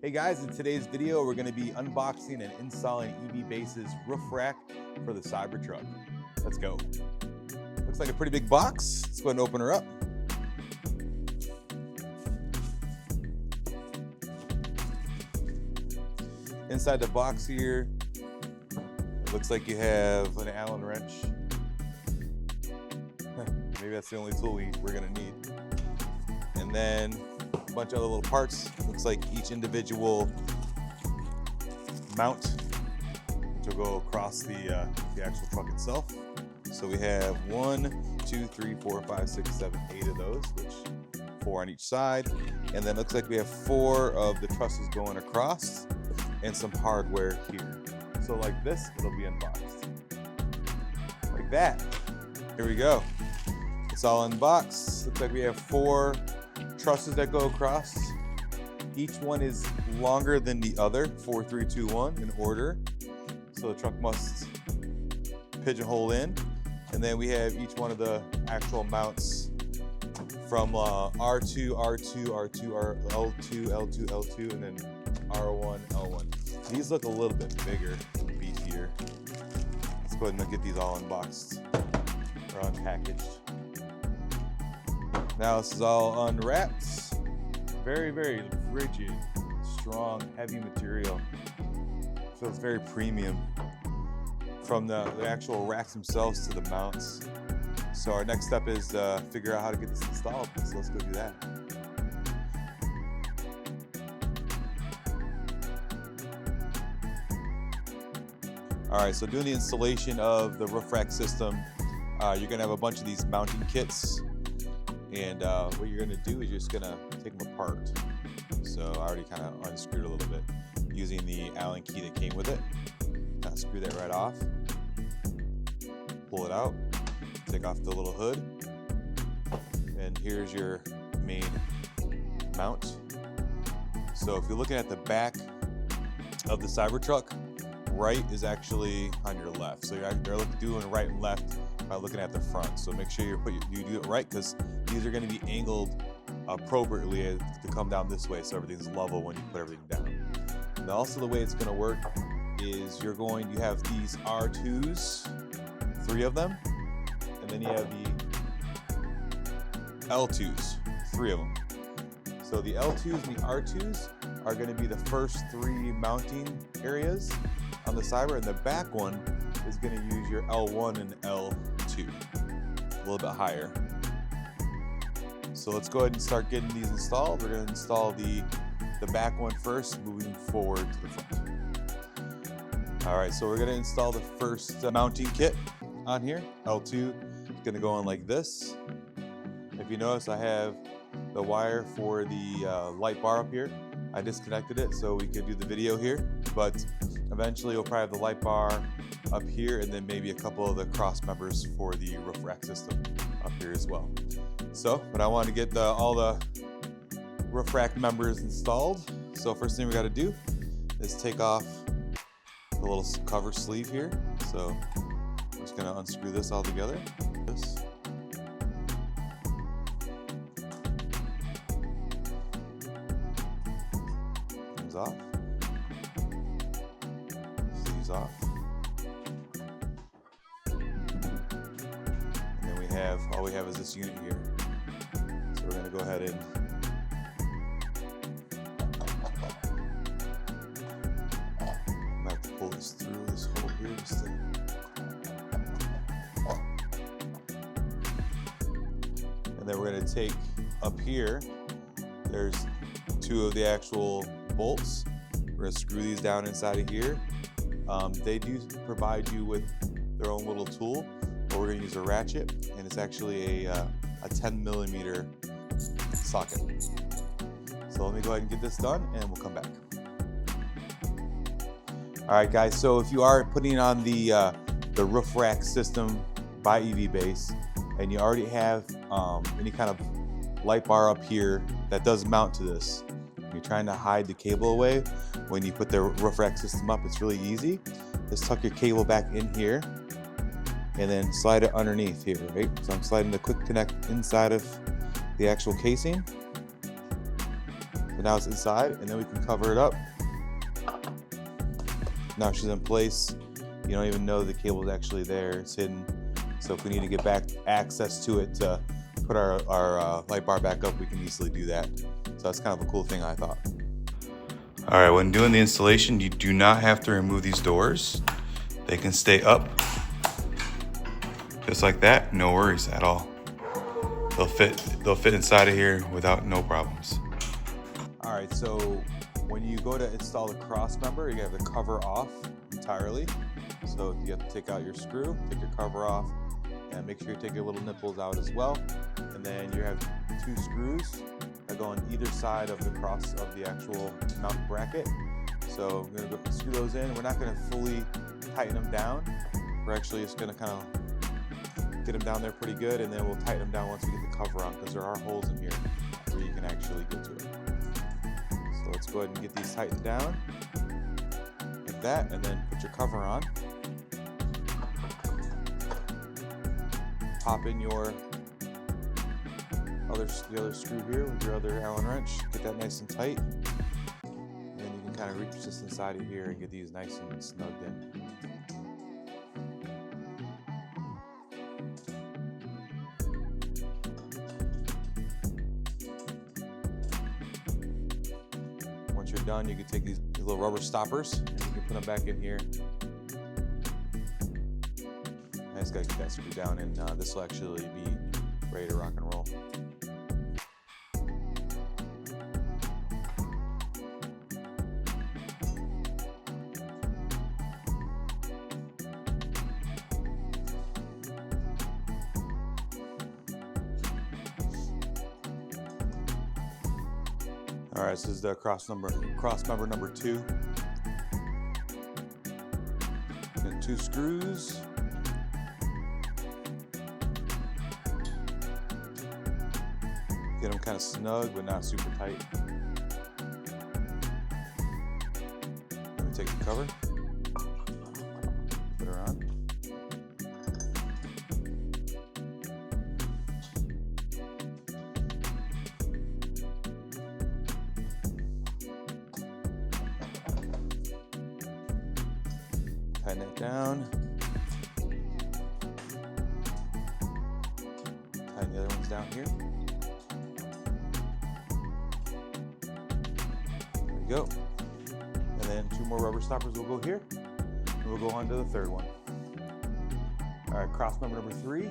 Hey guys, in today's video, we're going to be unboxing and installing EVBASE's roof rack for the Cybertruck. Let's go. Looks like a pretty big box. Let's go ahead and open her up. Inside the box here, it looks like you have an Allen wrench. Maybe that's the only tool we're going to need. And then a bunch of other little parts. Looks like each individual mount, which will go across the actual truck itself. So we have 1, 2, 3, 4, 5, 6, 7, 8 of those, which 4 on each side. And then looks like we have 4 of the trusses going across and some hardware here. So like this, it'll be unboxed. Like that. Here we go. It's all unboxed. Looks like we have 4 trusses that go across. Each one is longer than the other, 4, 3, 2, 1 in order. So the truck must pigeonhole in. And then we have each one of the actual mounts from R2, R2, R2, L2, L2, L2, and then R1, L1. These look a little bit bigger and beefier. Let's go ahead and get these all unboxed or unpackaged. Now this is all unwrapped. Very, very rigid, strong, heavy material. Feels very premium from the actual racks themselves to the mounts. So our next step is figure out how to get this installed. So let's go do that. All right, so doing the installation of the roof rack system, you're gonna have a bunch of these mounting kits. And what you're gonna do is you're just gonna take them apart. So I already kind of unscrewed a little bit using the Allen key that came with it. Kind of screw that right off. Pull it out. Take off the little hood. And here's your main mount. So if you're looking at the back of the Cybertruck, right is actually on your left. So you're doing right and left by looking at the front. So make sure you do it right, because these are going to be angled appropriately to come down this way, so everything's level when you put everything down. And also the way it's going to work is you have these R2s, 3 of them, and then you have the L2s, 3 of them. So the L2s and the R2s are going to be the first 3 mounting areas on the Cyber, and the back one is going to use your L1 and L2, a little bit higher. So let's go ahead and start getting these installed. We're going to install the back one first, moving forward to the front. All right, so we're going to install the first mounting kit on here. L2 is going to go on like this. If you notice, I have the wire for the light bar up here. I disconnected it so we could do the video here, but eventually we'll probably have the light bar up here, and then maybe a couple of the cross members for the roof rack system up here as well. So, but I want to get all the roof rack members installed. So first thing we got to do is take off the little cover sleeve here. So I'm just going to unscrew this all together. This. Comes off. Sleeves off. And then all we have is this unit here. So we're going to go ahead and I'm going to have to pull this through this hole here just to, and then we're going to take up here, there's 2 of the actual bolts. We're going to screw these down inside of here. They do provide you with their own little tool, but we're going to use a ratchet, and it's actually a 10mm socket. So let me go ahead and get this done, and we'll come back. All right, guys. So if you are putting on the roof rack system by EVBASE, and you already have any kind of light bar up here that does mount to this, you're trying to hide the cable away when you put the roof rack system up, it's really easy. Just tuck your cable back in here and then slide it underneath here, right? So I'm sliding the quick connect inside of the actual casing. So now it's inside, and then we can cover it up. Now she's in place. You don't even know the cable is actually there. It's hidden. So if we need to get back access to it to put our light bar back up, we can easily do that. So that's kind of a cool thing, I thought. All right, when doing the installation, you do not have to remove these doors. They can stay up just like that, no worries at all. They'll fit inside of here without no problems. All right, so when you go to install the Crossmember, you have the cover off entirely. So you have to take out your screw, take your cover off, and make sure you take your little nipples out as well. And then you have 2 screws that go on either side of the actual mount bracket. So I'm gonna go screw those in. We're not gonna fully tighten them down. We're actually just gonna kind of get them down there pretty good, and then we'll tighten them down once we get the cover on, because there are holes in here where you can actually get to it. So let's go ahead and get these tightened down like that, and then put your cover on. Pop in your the other screw here with your other Allen wrench. Get that nice and tight. And then you can kind of reach just inside of here and get these nice and snugged in. Once you're done, you can take these little rubber stoppers and you can put them back in here. I just gotta get that screw down, and this will actually be ready to rock and roll. All right, so this is the Crossmember number 2. And 2 screws. Get them kind of snug, but not super tight. Then we take the cover, put her on. Tighten it down. Tighten the other ones down here. Go. And then 2 more rubber stoppers will go here, and we'll go on to the 3rd one. All right, Crossmember number 3.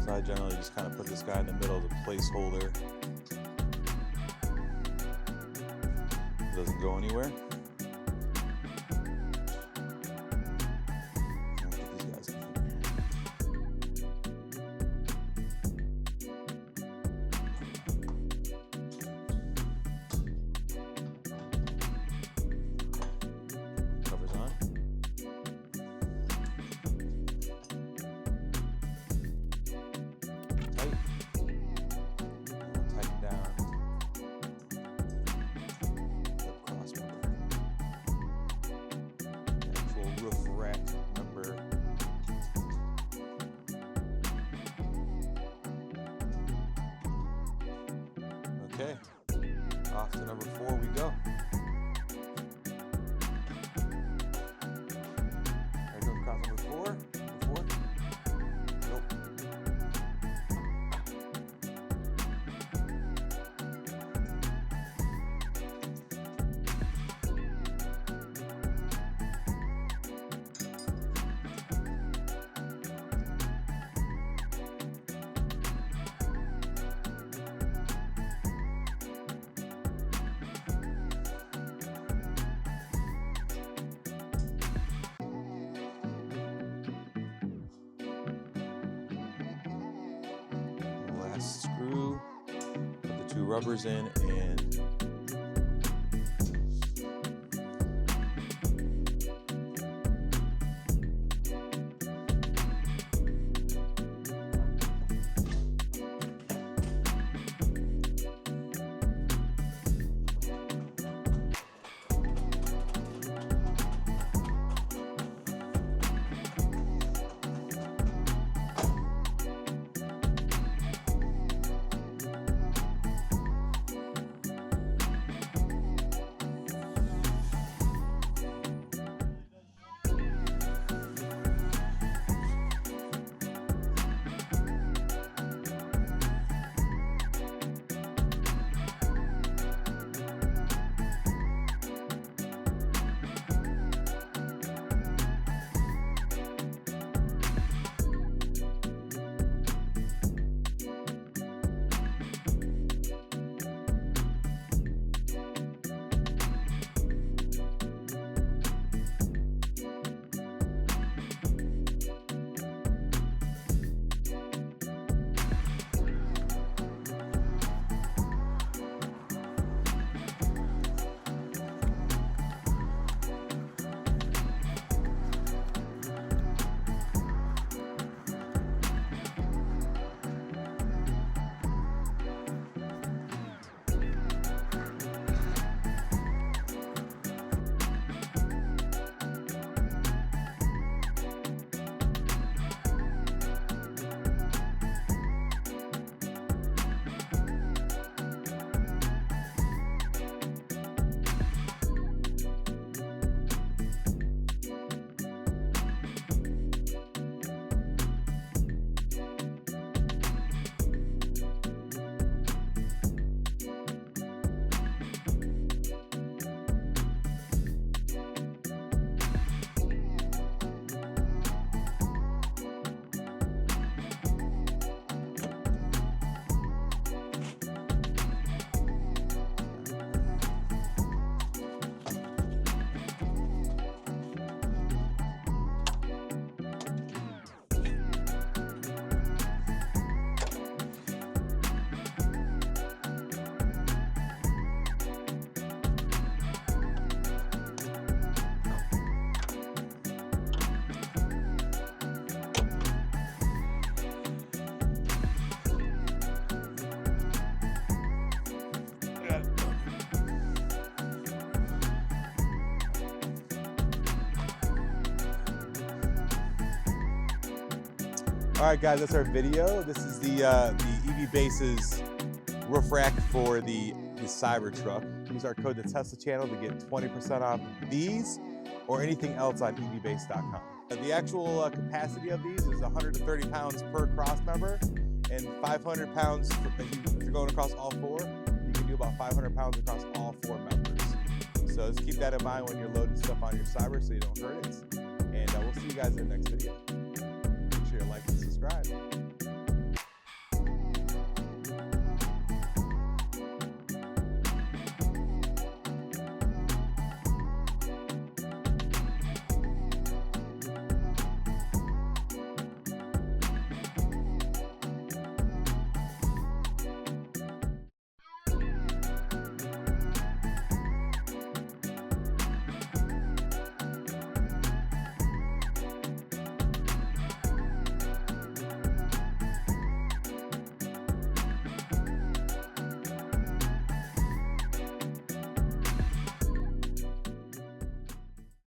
So I generally just kind of put this guy in the middle as a placeholder. It doesn't go anywhere. Okay, off to number 4 we go. There goes cross number 4. Number 4. Nope. Screw, put the 2 rubbers in, and All right, guys, that's our video. This is the EVBASE's roof rack for the Cybertruck. Use our code to test the channel to get 20% off these or anything else on EVBASE.com. The actual capacity of these is 130 pounds per Crossmember and 500 pounds if you're going across all four. You can do about 500 pounds across all four members. So just keep that in mind when you're loading stuff on your Cyber so you don't hurt it. And we'll see you guys in the next video. Make sure you like and subscribe.